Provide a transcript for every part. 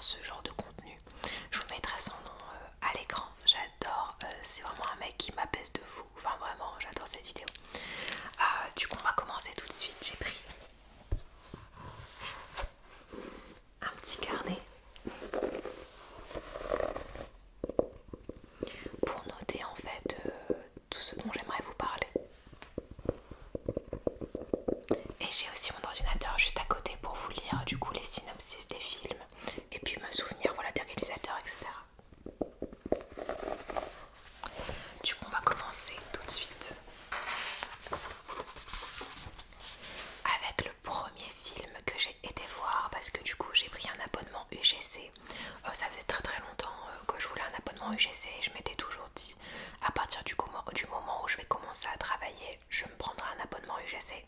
ce genre de contenu. Je vous mettrai son nom à l'écran. J'adore, c'est vraiment un mec qui m'apaise de fou. Enfin vraiment, j'adore ses vidéos. Du coup on va commencer tout de suite. J'ai pris un petit carnet pour noter en fait tout ce dont j'aimerais vous parler. Et j'ai aussi mon ordinateur juste à côté pour vous lire du coup les synopsis des films et puis me souvenir voilà, des réalisateurs, etc. Du coup on va commencer tout de suite avec le premier film que j'ai été voir parce que du coup j'ai pris un abonnement UGC. Ça faisait très très longtemps que je voulais un abonnement UGC et je m'étais toujours dit à partir du moment où je vais commencer à travailler, je me prendrai un abonnement UGC.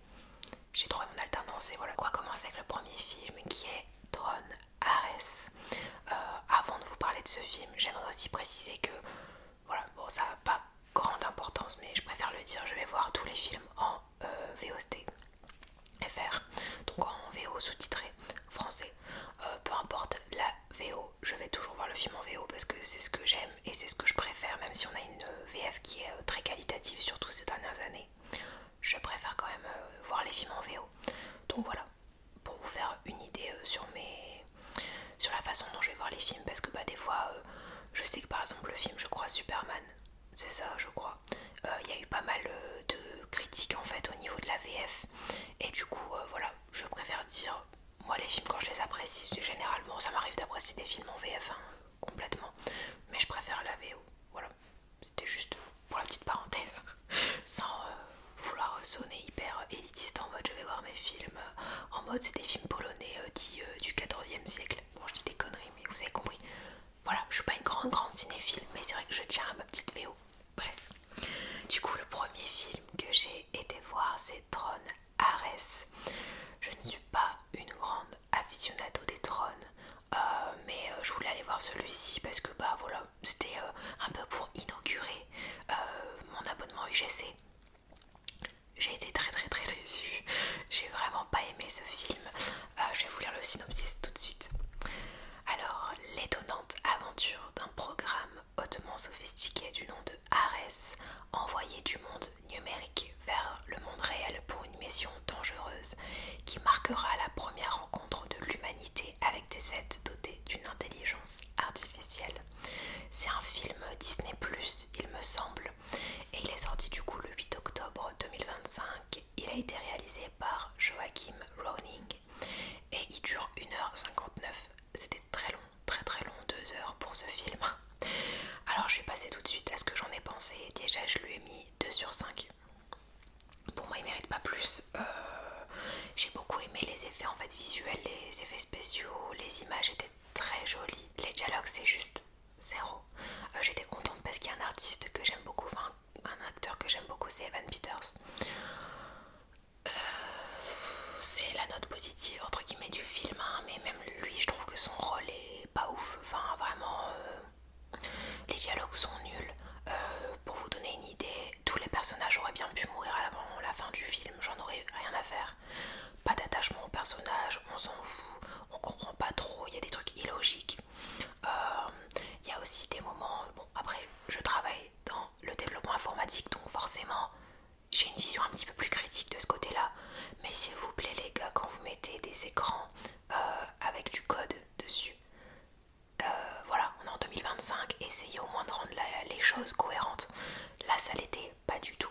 J'ai trouvé mon alternance et voilà. On va commencer avec le premier film qui est Tron Ares. Avant de vous parler de ce film, j'aimerais aussi préciser que voilà, bon ça n'a pas grande importance mais je préfère le dire, je vais voir tous les films en VOST FR, donc en VO sous-titré français. Peu importe la VO, je vais toujours voir le film en VO parce que c'est ce que j'aime et c'est ce que je préfère, même si on a une VF qui est très qualitative, surtout ces dernières années. Je préfère quand même voir les films en VO. Donc voilà, pour vous faire une idée sur la façon dont je vais voir les films, parce que des fois, je sais que par exemple le film, je crois Superman, c'est ça, je crois. Il y a eu pas mal de critiques en fait au niveau de la VF, et du coup, voilà, je préfère dire, moi les films quand je les apprécie, généralement, ça m'arrive d'apprécier des films en VF complètement, mais je préfère la VO. Voilà, c'était juste pour la petite parenthèse, sans vouloir sonner hyper élitiste en mode je vais voir mes films en mode c'est des films polonais dits du 14e siècle. Bon, je dis des conneries, mais vous avez compris. Voilà, je suis pas une grande cinéphile, mais c'est vrai que je tiens à ma petite VO. Bref, du coup, le premier film que j'ai été voir, c'est Tron Ares. Je ne suis pas une grande aficionado des trônes, mais je voulais aller voir celui-ci parce que voilà, c'était un peu pour inaugurer mon abonnement UGC. J'ai été très très très déçue, j'ai vraiment pas aimé ce film. Je vais vous lire le synopsis tout de suite. Alors, l'étonnante aventure d'un programme hautement sophistiqué du nom de Ares, envoyé du monde numérique vers le monde réel pour une mission dangereuse qui marquera la première rencontre de l'humanité avec des êtres dotés d'une intelligence artificielle. C'est un film Disney+, il me semble, et il est sorti du coup le 8 octobre 2025. Il a été réalisé par Joachim Rowning et il dure 1h59. C'était très long, très très long, 2 heures pour ce film. Alors je vais passer tout de suite à ce que j'en ai pensé. Déjà je lui ai mis 2 sur 5. Pour moi il mérite pas plus. J'ai beaucoup aimé les effets en fait visuels, les effets spéciaux, les images étaient très jolies. Les dialogues c'est juste zéro. J'étais contente parce qu'il y a un artiste que j'aime beaucoup, enfin un acteur que j'aime beaucoup, c'est Evan Peters. C'est la note positive entre guillemets du film, mais même lui je trouve que son rôle est pas ouf. Enfin vraiment, les dialogues sont nuls. Pour vous donner une idée, tous les personnages auraient bien pu mourir avant la fin du film, j'en aurais rien à faire. Pas d'attachement au personnage, on s'en fout, on comprend pas trop, il y a des trucs illogiques. Il y a aussi des moments, bon après je travaille dans le développement informatique donc forcément j'ai une vision un petit peu plus critique de ce côté-là, mais s'il vous plaît les gars, quand vous mettez des écrans avec du code dessus, voilà, on est en 2025, essayez au moins de rendre les choses cohérentes. Là ça l'était pas du tout.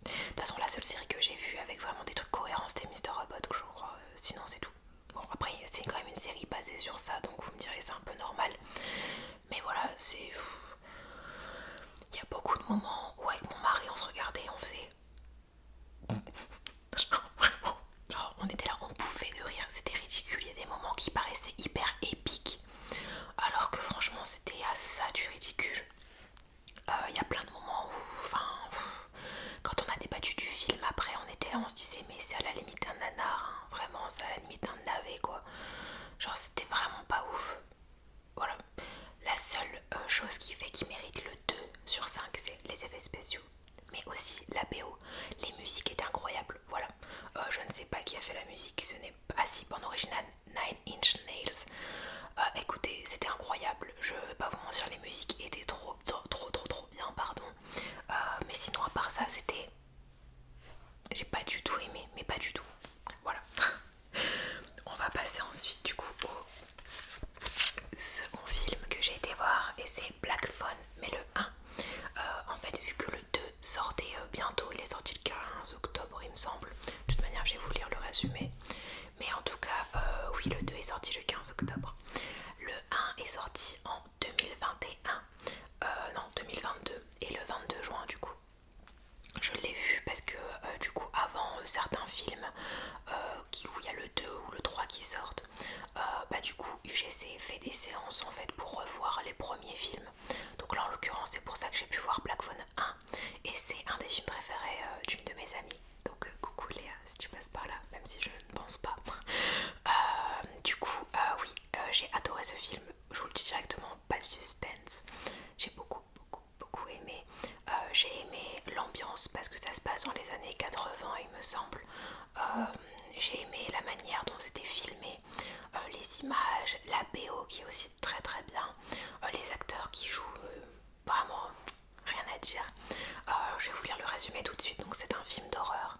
De toute façon la seule série que j'ai vue avec vraiment des trucs cohérents c'était Mister Robot, je crois, sinon c'est tout. Bon après c'est quand même une série basée sur ça, donc vous me direz c'est un peu normal. Mais voilà, c'est... Il y a beaucoup de moments où avec mon mari on se regardait et on faisait... Vraiment, genre on était là, on bouffait de rire, c'était ridicule, il y a des moments qui paraissaient hyper épiques, alors que franchement c'était à ça du ridicule. Il y a plein de moments où, enfin, quand on a débattu du film après, on était là, on se disait mais c'est à la limite d'un nanar, hein. Vraiment c'est à la limite d'un navet quoi. Genre c'était vraiment pas ouf. Voilà. La seule chose qui fait qu'il mérite le 2 sur 5 c'est les effets spéciaux. Mais aussi la BO, les musiques étaient incroyables, voilà. Je ne sais pas qui a fait la musique, ce n'est pas... Ah si, bande originale, Nine Inch Nails. second film que j'ai été voir et c'est Black Phone, mais le 1. En fait, vu que le 2 sortait bientôt, il est sorti le 15 octobre il me semble. De toute manière, je vais vous lire le résumé. Mais en tout cas, oui, le 2 est sorti le 15 octobre. Le 1 est sorti en 2021, non 2022 et le 22 juin du coup. Je l'ai vu parce que du coup avant certains films où il y a le 2 ou le 3 qui sortent, bah du coup UGC fait des séances en fait pour revoir les premiers films. Donc là en l'occurrence c'est pour ça que j'ai pu voir Black Phone 1 et c'est un des films préférés d'une de mes amies. Donc coucou Léa si tu passes par là, même si je ne pense pas. Du coup oui, j'ai adoré ce film, je vous le dis directement, pas de suspense. J'ai beaucoup aimé. J'ai aimé l'ambiance parce que ça se passe dans les années 80 il me semble. J'ai aimé la manière dont c'était filmé, les images, la BO qui est aussi très très bien, les acteurs qui jouent vraiment rien à dire. Je vais vous lire le résumé tout de suite. Donc c'est un film d'horreur.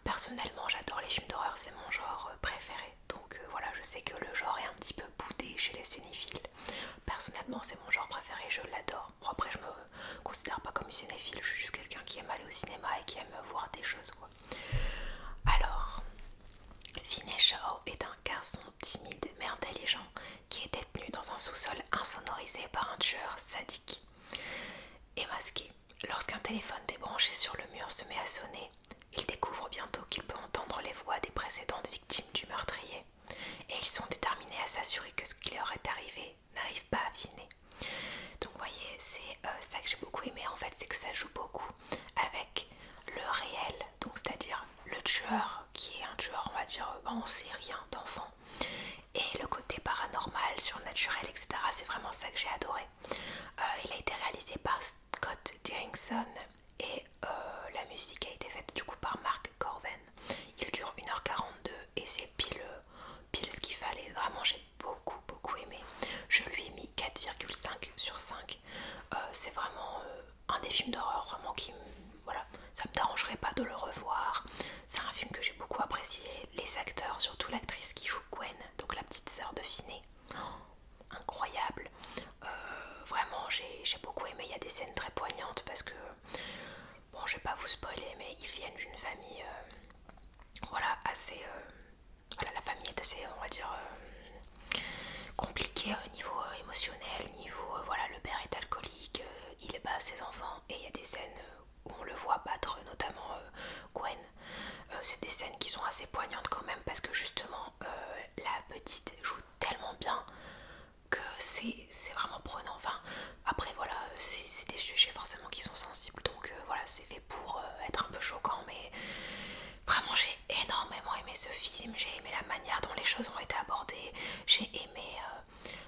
Personnellement j'adore les films d'horreur, c'est mon genre préféré. Donc voilà, je sais que le genre est un petit peu boudé chez les cinéphiles. Personnellement c'est mon genre préféré, je l'adore. Bon, après je me considère pas comme cinéphile, je suis juste quelqu'un qui aime aller au cinéma et qui aime voir des choses quoi. Alors, Finney Shaw est un garçon timide mais intelligent qui est détenu dans un sous-sol insonorisé par un tueur sadique et masqué. Lorsqu'un téléphone débranché sur le mur se met à sonner, il découvre bientôt qu'il peut entendre les voix des précédentes victimes du meurtrier et ils sont déterminés à s'assurer que ce qui leur est arrivé n'arrive pas à Finney. Donc vous voyez, c'est ça que j'ai beaucoup aimé en fait, c'est que ça joue beaucoup avec le réel, donc c'est-à-dire le tueur qui est un tueur on va dire en série d'enfants et le côté paranormal, surnaturel, etc. C'est vraiment ça que j'ai adoré. Il a été réalisé par Scott Derrickson et la musique a été faite du coup par Mark Corven. Il dure 1h42 et c'est pile ce qu'il fallait. Vraiment j'ai beaucoup aimé. Je lui ai mis 4,5 sur 5. C'est vraiment un des films d'horreur vraiment qui voilà, ça me dérangerait pas de le revoir. C'est un film que j'ai beaucoup apprécié. Les acteurs, surtout l'actrice qui joue Gwen, donc la petite sœur de Finney, incroyable. Vraiment j'ai beaucoup aimé. Il y a des scènes très poignantes parce que bon, je vais pas vous spoiler, mais ils viennent d'une famille voilà assez voilà, la famille est assez on va dire compliquée au niveau émotionnel, niveau voilà, le père est alcoolique, il bat ses enfants et il y a des scènes où on le voit battre notamment Gwen. C'est des scènes qui sont assez poignantes quand même parce que justement la petite joue tellement bien que c'est vraiment prenant. Enfin après voilà, c'est des sujets forcément qui sont sensibles, donc voilà, c'est fait pour être un peu choquant, mais vraiment j'ai énormément aimé ce film. J'ai aimé la manière dont les choses ont été abordées, j'ai aimé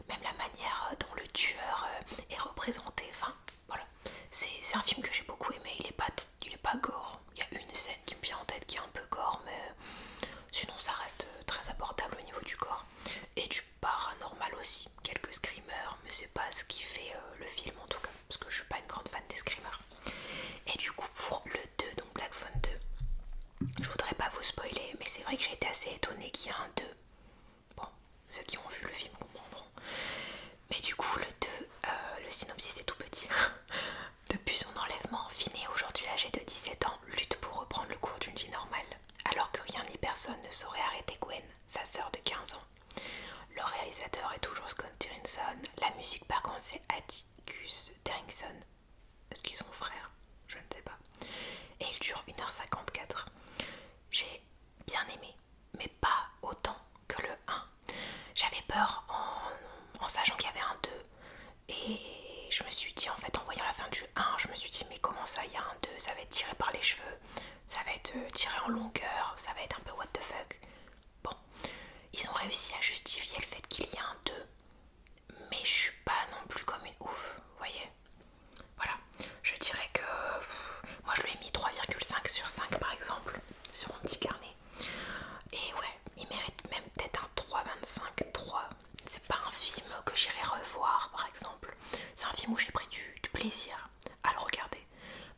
même la manière dont le tueur est représenté. Enfin voilà, c'est un film que j'ai beaucoup aimé. Il est pas gore. Il y a une scène qui me vient en tête qui est un peu gore, mais sinon ça reste très abordable au niveau du gore et du paranormal aussi. Quelques screamers, mais c'est pas ce qui fait le film en tout cas, parce que je suis pas une grande fan des screamers. Et du coup pour le 2, donc Black Phone 2, je voudrais pas vous spoiler, mais c'est vrai que j'ai été assez étonnée qu'il y ait un 2. Bon, ceux qui ont vu le film comprendront. Mais du coup, le 2, le synopsis est tout petit. Depuis son enlèvement, Finney, aujourd'hui âgé de 17 ans, lutte pour reprendre le cours d'une vie normale, alors que rien ni personne ne saurait arrêter Gwen, sa sœur de 15 ans. Le réalisateur est toujours Scott Derrickson, la musique par contre c'est Atticus Derrickson. Est-ce qu'ils sont frères? Je ne sais pas. Et il dure 1h54. J'ai bien aimé, mais pas autant que le 1. J'avais peur en sachant qu'il y avait un 2. Et je me suis dit, en fait, en voyant la fin du 1, je me suis dit, mais comment ça, il y a un 2? Ça va être tiré par les cheveux, ça va être tiré en longueur, ça va être un peu what the fuck. Bon, ils ont réussi à justifier le fait qu'il y ait un 2, mais je suis pas non plus comme une ouf, vous voyez. Voilà, je dirais que moi je lui ai mis 3,5 sur 5 par exemple, sur mon petit carnet. Et ouais, il mérite même peut-être un 3,25, 3. C'est pas un film que j'irai revoir par exemple. C'est un film où j'ai pris du plaisir à le regarder,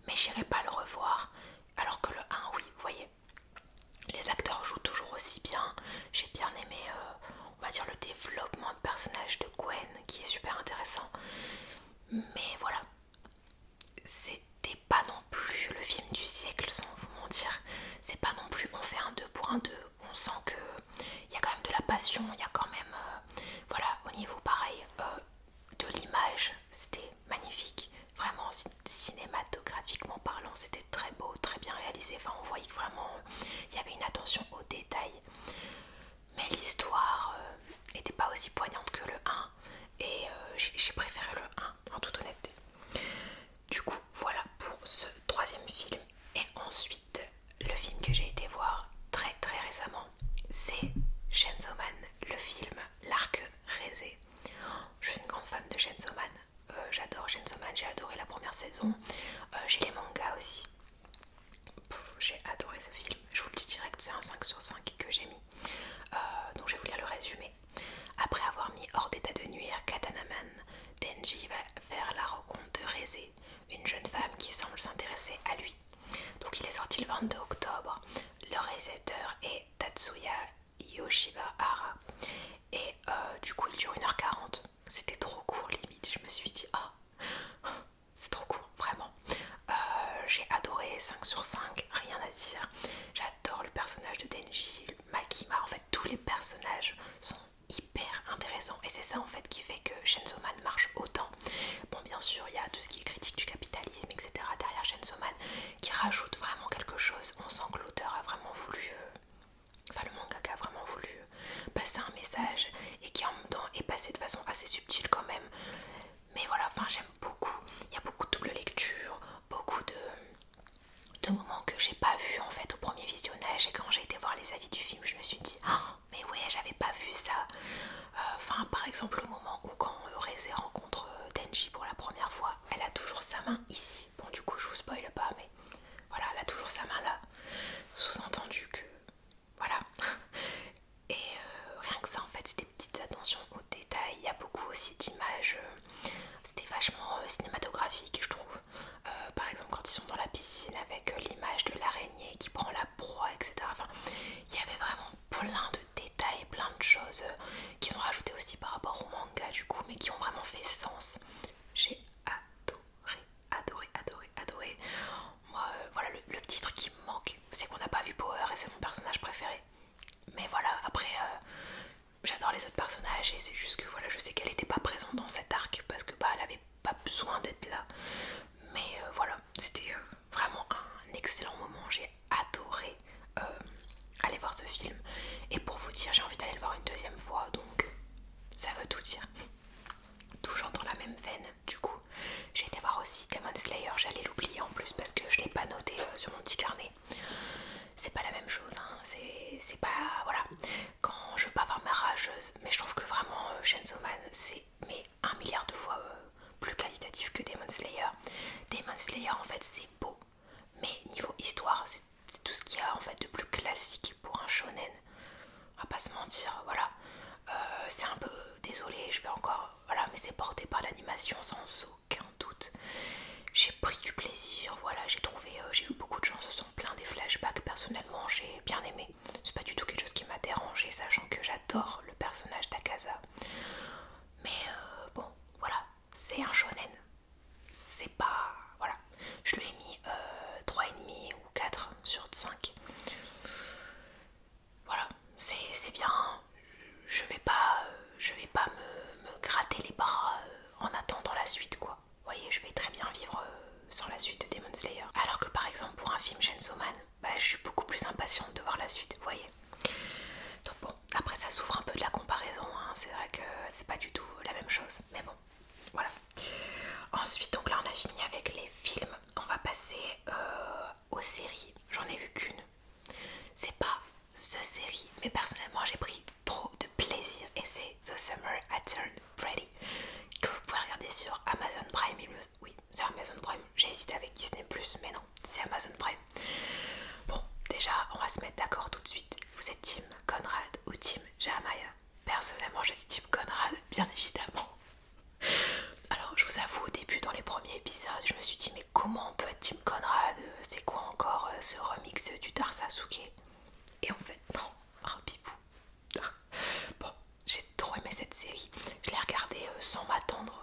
mais j'irai pas le revoir. Alors que le 1, oui, vous voyez, les acteurs jouent toujours aussi bien. J'ai bien aimé, on va dire, le développement de personnages graphiquement parlant c'était très beau, très bien réalisé, enfin on voyait que vraiment il y avait une attention aux détails, mais l'histoire n'était pas aussi poignante que le 1 et j'ai préféré le 1 en toute honnêteté. Du coup voilà pour ce troisième film. Et ensuite le film que j'ai été voir très très récemment, c'est Chainsaw Man, le film L'Arc Résé. Je suis une grande fan de Chainsaw Man. J'adore Chainsaw Man, j'ai adoré la première saison. J'ai les mangas aussi. J'ai adoré ce film. Je vous le dis direct, c'est un 5/5 que j'ai mis. Donc je vais vous lire le résumé. Après avoir mis hors d'état de nuire Katanaman, Denji va faire la rencontre de Reze, une jeune femme qui semble s'intéresser à lui. Donc il est sorti le 22 octobre. Le réalisateur est Tatsuya Yoshihara. Et du coup il dure 1h40. C'était trop court limite. Je me suis dit c'est trop court, vraiment. J'ai adoré 5/5, rien à dire. J'adore le personnage de Denji, Makima, en fait tous les personnages sont hyper intéressants et c'est ça en fait qui fait que Chainsaw Man marche autant. Bon bien sûr il y a tout ce qui est critique du capitalisme etc derrière Chainsaw Man qui rajoute vraiment quelque chose. On sent que l'auteur a vraiment voulu, enfin le mangaka a vraiment voulu passer un message et qui en même temps est passé de façon assez subtile quand même. Mais voilà, enfin j'aime beaucoup. Il y a beaucoup de double lecture, beaucoup de moments que j'ai pas vu en fait au premier visionnage et quand j'ai été voir les avis du film je me suis dit mais ouais j'avais pas vu ça. Enfin par exemple au moment où quand Reze rencontre Denji pour la première fois, elle a toujours sa main ici. Bon du coup je vous spoil pas mais voilà elle a toujours sa main là. Sous-entendu que voilà. Et rien que ça en fait c'est des petites attentions aux détails. Il y a beaucoup aussi d'images. C'était vachement cinématographique je trouve. Par exemple quand ils sont dans la piscine avec l'image de l'araignée qui prend la proie etc. Enfin il y avait vraiment plein de détails, plein de choses qui sont rajoutées aussi par rapport au manga du coup mais qui ont vraiment fait sens. J'ai adoré. Moi voilà le petit truc qui me manque c'est qu'on n'a pas vu Power et c'est mon personnage préféré. Mais voilà après j'adore les autres personnages et c'est juste que voilà je sais qu'elle n'était pas présente dans cet arc parce que bah elle avait pas besoin d'être là. Mais voilà c'était vraiment un excellent moment. J'ai adoré aller voir ce film et pour vous dire j'ai envie d'aller le voir une deuxième fois donc ça veut tout dire. Toujours dans la même veine du coup j'ai été voir aussi Demon Slayer. J'allais l'oublier en plus parce que je l'ai pas noté sur mon petit carnet. C'est pas la même chose hein. C'est pas voilà quand je veux pas avoir ma rageuse mais je trouve que vraiment Chainsaw Man c'est mais 1 milliard de fois plus qualitatif que Demon Slayer. Demon Slayer en fait c'est beau mais niveau histoire c'est tout ce qu'il y a en fait de plus classique pour un shonen. On va pas se mentir voilà. C'est un peu désolé je vais encore voilà mais c'est porté par l'animation sans aucun doute. J'ai pris du plaisir, voilà, j'ai vu beaucoup de gens se sont plaints des flashbacks, personnellement j'ai bien aimé. C'est pas du tout quelque chose qui m'a dérangé, sachant que j'adore le personnage d'Akaza. Mais bon, voilà, c'est un shonen. C'est pas... voilà, je lui ai mis 3,5 ou 4/5. Voilà, c'est bien. Je vais pas me gratter les bras en attendant la suite quoi. Vous voyez, je vais très bien vivre sans la suite de Demon Slayer. Alors que par exemple pour un film Chainsaw Man, bah, je suis beaucoup plus impatiente de voir la suite, vous voyez. Donc bon, après ça souffre un peu de la comparaison, hein. C'est vrai que c'est pas du tout la même chose, mais bon, voilà. Ensuite, donc là on a fini avec les films, on va passer aux séries. J'en ai vu qu'une. C'est pas The Série, mais personnellement j'ai pris trop de plaisir et c'est The Summer I Turned Pretty que vous pouvez regarder sur Amazon Prime. Oui, c'est Amazon Prime. J'ai hésité avec Disney+, mais non, c'est Amazon Prime. Bon, déjà, on va se mettre d'accord tout de suite. Vous êtes team Conrad ou team Jeremiah? Personnellement, je suis team Conrad, bien évidemment. Alors, je vous avoue, au début, dans les premiers épisodes, je me suis dit, mais comment on peut être team Conrad? C'est quoi encore ce remix du Dark Sasuke? Et en fait, non, un pipou. Bon, j'ai trop aimé cette série. Je l'ai regardée sans m'attendre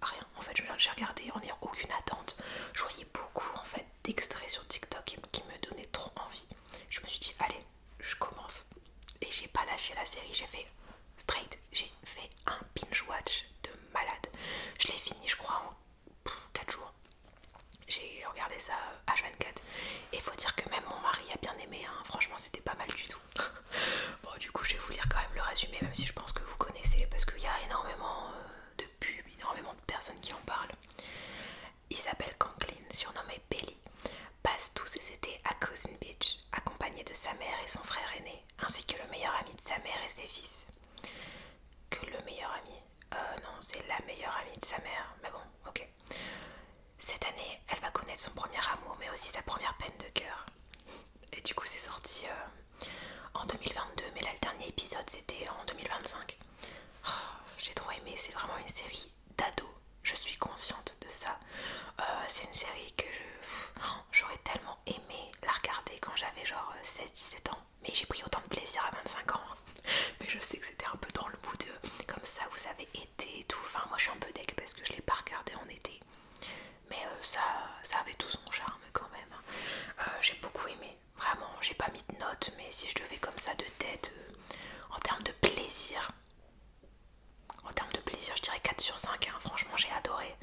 à rien. En fait, j'ai regardé en n'ayant aucune attente. Je voyais beaucoup en fait d'extraits sur TikTok qui me donnaient trop envie. Je me suis dit, allez, je commence. Et j'ai pas lâché la série. J'ai fait straight. J'ai fait un binge watch de malade. Je l'ai fini, je crois, en 4 jours. J'ai regardé ça c'est la meilleure amie de sa mère, mais bon, ok. Cette année, elle va connaître son premier amour, mais aussi sa première peine de cœur. Et du coup, c'est sorti en 2022, mais là, le dernier épisode, c'était en 2025. Oh, j'ai trop aimé, c'est vraiment une série d'ado. Je suis consciente de ça. C'est une série que j'aurais tellement aimé la regarder quand j'avais genre 16-17 ans. Mais j'ai pris autant de plaisir à 25 ans. Mais je sais que c'était un peu dans le mood comme ça, vous savez, été et tout. Enfin, moi je suis un peu deck parce que je l'ai pas regardé en été. Mais ça avait tout son charme quand même. J'ai beaucoup aimé. Vraiment, j'ai pas mis de notes, mais si je devais comme ça de tête, en termes de plaisir, je dirais 4 sur 5, hein. Franchement j'ai adoré.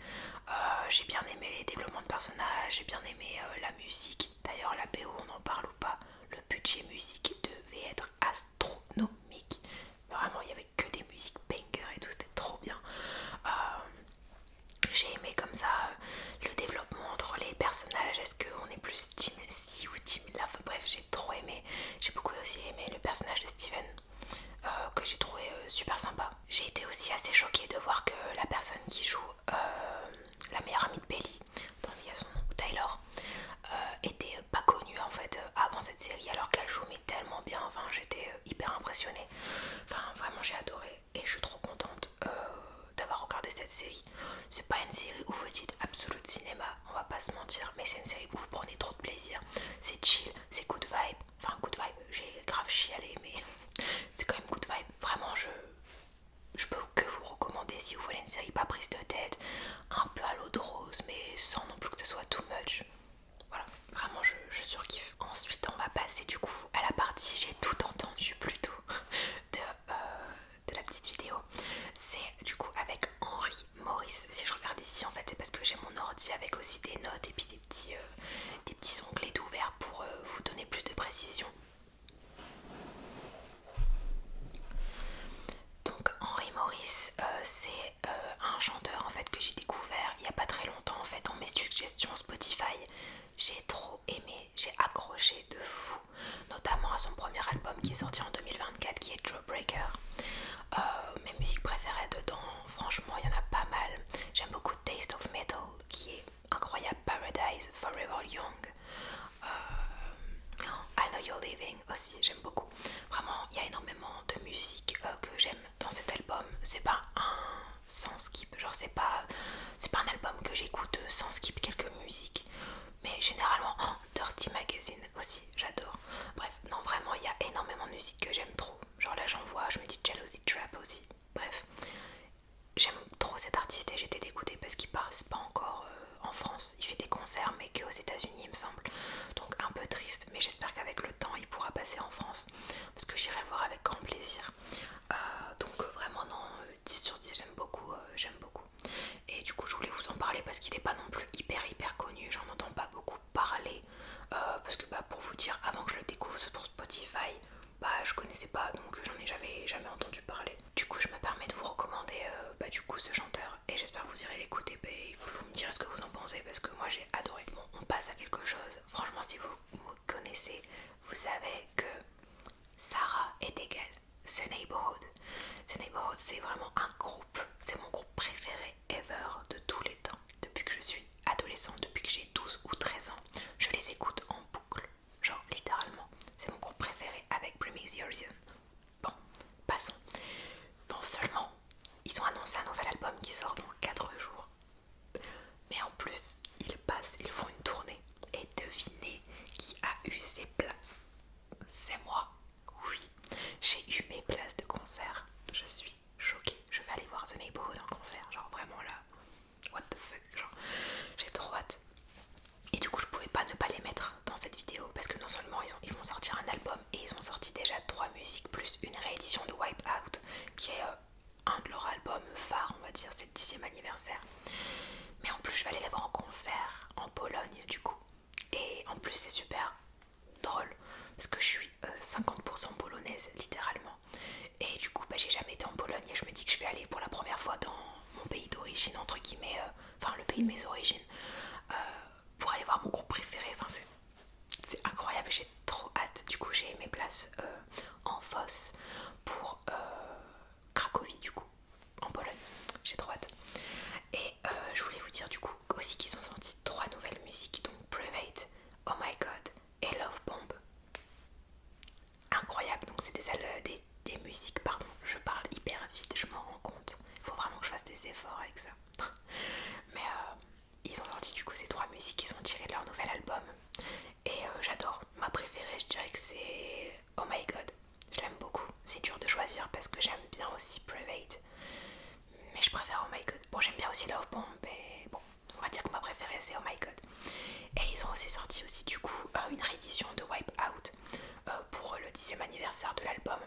J'ai bien aimé les développements de personnages, j'ai bien aimé la musique. D'ailleurs la BO, on en parle ou pas, le budget musique devait être astronomique. Vraiment il y avait que des musiques banger et tout, c'était trop bien. J'ai aimé comme ça le développement entre les personnages. Est-ce qu'on est plus team Si ou team La? Enfin, bref, j'ai trop aimé. J'ai beaucoup aussi aimé le personnage de Steven, que j'ai trouvé super sympa. J'ai été aussi assez choquée de voir que la personne qui joue la meilleure amie de Belly, dans son nom, Taylor, était pas connue en fait avant cette série, alors qu'elle joue mais tellement bien. Enfin, j'étais hyper impressionnée. Enfin, vraiment, j'ai adoré et je suis trop contente d'avoir regardé cette série. C'est pas une série où vous dites absolute cinéma, on va pas se mentir, mais c'est une série où vous prenez trop de plaisir. C'est chill, c'est good vibe. Enfin, good vibe, j'ai grave chialé, mais c'est quand même good vibe. Vraiment, je peux que vous recommander si vous voulez une série pas prise de tête, un peu à l'eau de rose, mais sans non plus que ce soit too much. Voilà, vraiment je surkiffe. Ensuite on va passer du coup à la partie j'ai tout entendu plutôt de la petite vidéo. C'est du coup avec Henry Maurice. Si je regarde ici en fait c'est parce que j'ai mon ordi avec aussi des notes et puis des petits onglets d'ouvert pour vous donner plus de précision. Donc Henry Maurice, c'est un chanteur en fait que j'ai découvert il n'y a pas très longtemps en fait dans mes suggestions Spotify. J'ai trop aimé, j'ai accroché de fou, notamment à son premier album qui est sorti en 2024 qui est Jawbreaker. Mes musiques préférées dedans, franchement il y en a pas mal. J'aime beaucoup Taste of Metal qui est incroyable, Paradise, Forever Young, I Know You're Leaving aussi, j'aime beaucoup. Vraiment, il y a énormément de musique que j'aime dans cet album. C'est pas un sans skip, genre c'est pas un album que j'écoute sans skip quelques musiques. Mais généralement, Dirty Magazine aussi, j'adore. Bref, non vraiment, il y a énormément de musique que j'aime trop. Genre là j'en vois, je me dis Jealousy Trap aussi. Bref, j'aime trop cet artiste et j'étais dégoûtée parce qu'il passe pas encore en France. Il fait des concerts mais que aux États-Unis il me semble. Donc un peu triste, mais j'espère qu'avec le temps il pourra passer en France parce que j'irai le voir avec grand plaisir. Donc vraiment non, 10 sur 10 j'aime beaucoup, Et du coup je voulais vous en parler parce qu'il n'est pas non plus hyper connu, j'en entends pas beaucoup parler. Parce que pour vous dire, avant que je le découvre sur Spotify, je connaissais pas, donc j'en ai jamais entendu parler. Du coup je me permets de vous recommander du coup ce chanteur et j'espère que vous irez l'écouter et vous me direz ce que vous en pensez parce que moi j'ai adoré. Bon, on passe à quelque chose, franchement si vous me connaissez, vous savez que Sarah est égale The Neighborhood. The Neighborhood c'est vraiment un groupe, c'est mon groupe préféré ever de tous les temps. Depuis que je suis adolescente, depuis que j'ai 12 ou 13 ans, je les écoute en boucle, genre littéralement. C'est mon groupe préféré avec Bring Me The Horizon. Bon, passons. Non seulement ils ont annoncé un nouvel album qui sort dans 4 jours, mais en plus ils font une tournée. Et devinez qui a eu ses places? C'est moi. Oui, j'ai eu mes places de concert. Je suis choquée. Je vais aller voir The Neighborhood en concert. Genre vraiment là, what the fuck, genre j'ai trop hâte. Et du coup je pouvais pas ne pas les mettre dans cette vidéo parce que non seulement ils vont sortir un album et ils ont sorti déjà 3 musiques plus une réédition de Wipeout qui est un de leurs albums phares, on va dire, c'est le 10e anniversaire. Mais en plus je vais aller les voir en concert en Pologne du coup. Et en plus c'est super drôle parce que je suis 50% polonaise littéralement. Et du coup j'ai jamais été en Pologne et je me dis que je vais aller pour la première fois dans mon pays d'origine entre guillemets, enfin le pays de mes origines, pour aller voir mon groupe préféré. Enfin c'est incroyable, j'ai trop hâte. Du coup j'ai mes places en Fosse pour Cracovie du coup, en Pologne. J'ai trop hâte. fort avec ça. Mais ils ont sorti du coup ces 3 musiques qui sont tirées de leur nouvel album. Et j'adore. Ma préférée, je dirais que c'est Oh My God. Je l'aime beaucoup. C'est dur de choisir parce que j'aime bien aussi Private. Mais je préfère Oh My God. Bon, j'aime bien aussi Love Bomb, mais bon, on va dire que ma préférée c'est Oh My God. Et ils ont aussi sorti aussi du coup une réédition de Wipe Out pour le 10e anniversaire de l'album.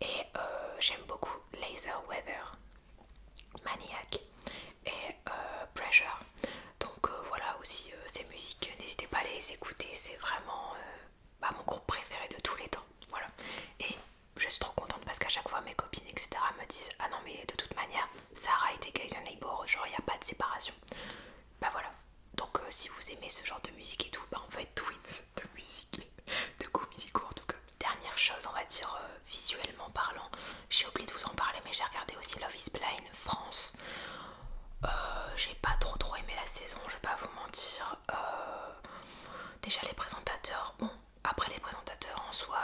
Et j'aime beaucoup Laser Weather, Maniac et Pressure. Donc voilà aussi ces musiques, n'hésitez pas à les écouter, c'est vraiment mon groupe préféré de tous les temps. Voilà. Et je suis trop contente parce qu'à chaque fois mes copines etc me disent ah non mais de toute manière Sarah et Guys and Neighbor, genre il n'y a pas de séparation. Bah voilà. Donc si vous aimez ce genre de musique et tout, on peut être twins de musique, de goûts musicaux en tout cas. Dernière chose on va dire visuellement parlant, j'ai oublié de vous en parler mais j'ai regardé aussi Love is Blind France. J'ai pas trop aimé la saison, je vais pas vous mentir. Déjà les présentateurs, bon après les présentateurs en soi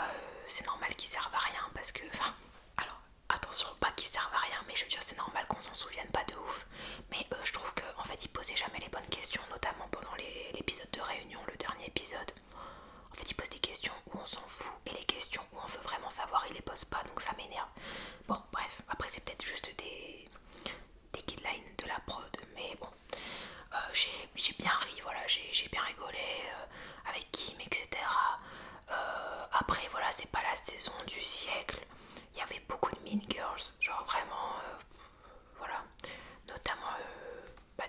c'est normal qu'ils servent à rien parce que, enfin, alors attention pas qu'ils servent à rien mais je veux dire c'est normal qu'on s'en souvienne pas de ouf. Mais je trouve qu'en fait ils posaient jamais les bonnes questions, notamment pendant l'épisode de réunion, le dernier épisode. En fait ils posent des questions où on s'en fout et les questions où on veut vraiment savoir ils les posent pas, donc ça m'énerve. Bon bref, après c'est peut-être juste des guidelines de la prod, mais bon j'ai bien ri, voilà, j'ai bien rigolé avec Kim etc. Après voilà c'est pas la saison du siècle, il y avait beaucoup de Mean Girls, genre vraiment voilà, notamment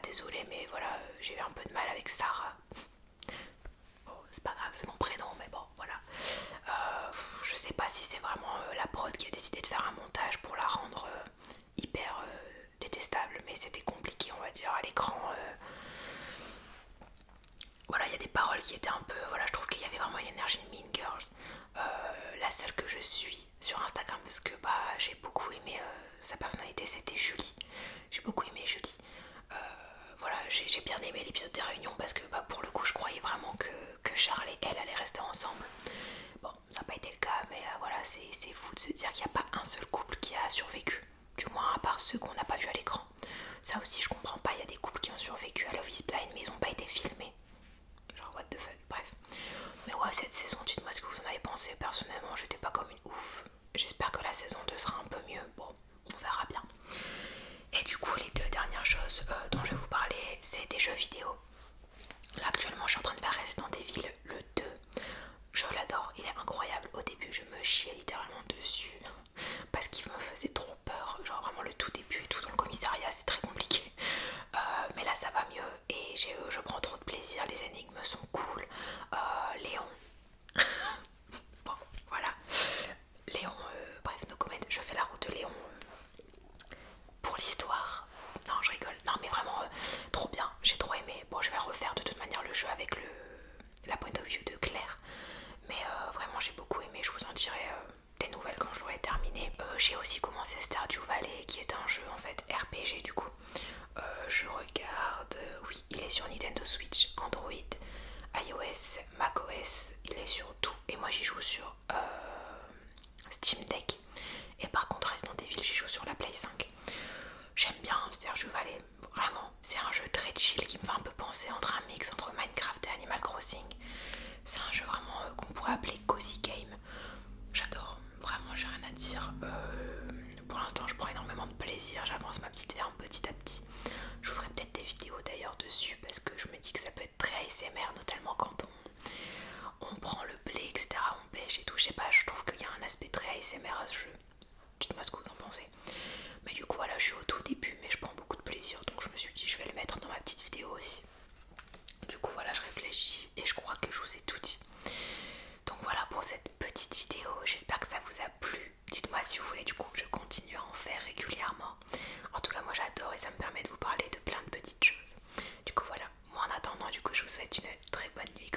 désolée mais voilà j'ai eu un peu de mal avec Sarah. Bon c'est pas grave c'est mon prénom mais bon voilà. Je sais pas si c'est vraiment la prod qui a décidé de faire un montage pour la rendre hyper détestable, mais c'était compliqué on va dire à l'écran. Voilà, il y a des paroles qui étaient un peu, voilà, je trouve qu'il y avait vraiment une énergie de Mean Girls. La seule que je suis sur Instagram parce que j'ai beaucoup aimé sa personnalité, c'était Julie. J'ai beaucoup aimé Julie. Voilà, j'ai bien aimé l'épisode des réunions parce que pour le coup je croyais vraiment que Charles et elle allaient rester ensemble. Bon, ça n'a pas été le cas, mais voilà, c'est fou de se dire qu'il n'y a pas un seul couple qui a survécu. Du moins à part ceux qu'on n'a pas vu à l'écran. Ça aussi je comprends pas, il y a des couples qui ont survécu à Love is Blind mais ils n'ont pas été filmés. Genre what the fuck, bref. Mais ouais, cette saison, dites-moi ce que vous en avez pensé. Personnellement, j'étais pas comme une ouf. J'espère que la saison 2 sera un peu mieux. Bon, on verra bien. Et du coup, les 2 dernières choses dont je vais vous parler, c'est des jeux vidéo. Là, actuellement, je suis en train de faire Resident Evil le 2. Je l'adore, il est incroyable. Au début, je me chiais littéralement dessus parce qu'il me faisait trop peur. Genre vraiment le tout début et tout dans le commissariat, c'est très compliqué. Mais là, ça va mieux et je prends trop de plaisir. Les énigmes sont cool. Léon. Bon, voilà. Léon, bref, no comment. Je fais la route de Léon pour l'histoire. Non, je rigole. Non, mais vraiment, trop bien. J'ai trop aimé. Bon, je vais refaire de toute manière le jeu avec la point of view de Claire. Mais vraiment, j'ai beaucoup aimé. Je vous en dirai des nouvelles quand je l'aurai terminé. J'ai aussi commencé Stardew Valley, qui est un jeu en fait RPG du coup. Je regarde, oui, il est sur Nintendo Switch, Android, iOS, macOS, il est sur tout. Et moi j'y joue sur Steam Deck. Et par contre Resident Evil j'y joue sur la Play 5. J'aime bien Stardew Valley, vraiment. C'est un jeu très chill qui me fait un peu penser entre un mix entre Minecraft et Animal Crossing. C'est un jeu vraiment qu'on pourrait appeler cozy game. J'adore, vraiment j'ai rien à dire. Pour l'instant je prends énormément de plaisir, j'avance ma petite ferme petit à petit. Je vous ferai peut-être des vidéos d'ailleurs dessus parce que je me dis que ça peut être très ASMR, notamment quand on prend le blé, etc. On pêche et tout, je sais pas, je trouve qu'il y a un aspect très ASMR à ce jeu. Dites-moi ce que vous en pensez. Mais du coup voilà, je suis au tout début mais je prends beaucoup de plaisir, donc je me suis dit je vais le mettre dans ma petite vidéo aussi. Du coup voilà, je réfléchis et je crois que je vous ai tout dit. Donc voilà pour cette petite vidéo, j'espère que ça vous a plu. Dites-moi si vous voulez du coup que je continue à en faire régulièrement. En tout cas moi j'adore et ça me permet de vous parler de plein de petites choses. Du coup voilà, moi en attendant du coup je vous souhaite une très bonne nuit.